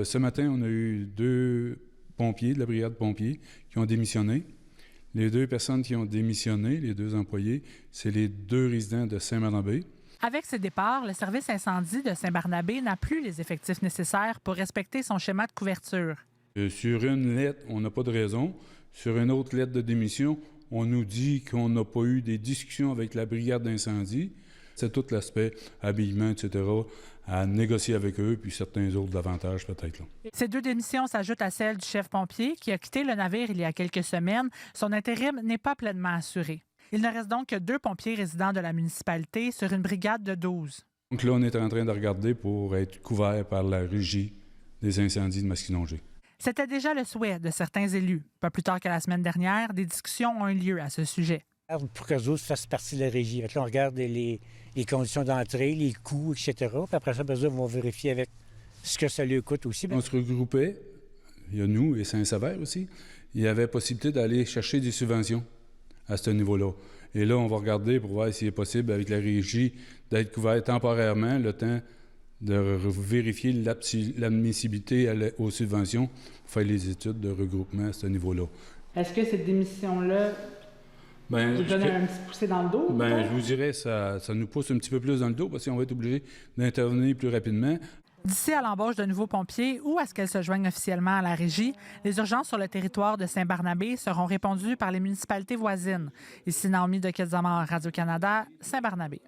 Ce matin, on a eu 2 pompiers de la brigade pompiers qui ont démissionné. Les 2 personnes qui ont démissionné, les 2 employés, c'est les 2 résidents de Saint-Barnabé. Avec ce départ, le service incendie de Saint-Barnabé n'a plus les effectifs nécessaires pour respecter son schéma de couverture. Sur une lettre, on n'a pas de raison. Sur une autre lettre de démission, on nous dit qu'on n'a pas eu des discussions avec la brigade d'incendie. C'est tout l'aspect habillement, etc., à négocier avec eux, puis certains autres avantages peut-être. Là. Ces 2 démissions s'ajoutent à celle du chef pompier qui a quitté le navire il y a quelques semaines. Son intérim n'est pas pleinement assuré. Il ne reste donc que 2 pompiers résidents de la municipalité sur une brigade de 12. Donc là, on est en train de regarder pour être couvert par la régie des incendies de Masquinongé. C'était déjà le souhait de certains élus. Pas plus tard que la semaine dernière, des discussions ont eu lieu à ce sujet. Pour qu'eux autres fassent partie de la régie. Là, on regarde les conditions d'entrée, les coûts, etc. Puis après ça, on va vérifier avec ce que ça lui coûte aussi. On se regroupait, il y a nous et Saint-Sever aussi, il y avait possibilité d'aller chercher des subventions à ce niveau-là. Et là, on va regarder pour voir s'il est possible avec la régie d'être couvert temporairement le temps de vérifier l'admissibilité aux subventions pour faire les études de regroupement à ce niveau-là. Est-ce que cette démission-là vous donne un petit poussé dans le dos? Je vous dirais ça nous pousse un petit peu plus dans le dos parce qu'on va être obligé d'intervenir plus rapidement. D'ici à l'embauche de nouveaux pompiers ou à ce qu'elles se joignent officiellement à la régie, les urgences sur le territoire de Saint-Barnabé seront répondues par les municipalités voisines. Ici Naomi de Quetzamar, Radio-Canada, Saint-Barnabé.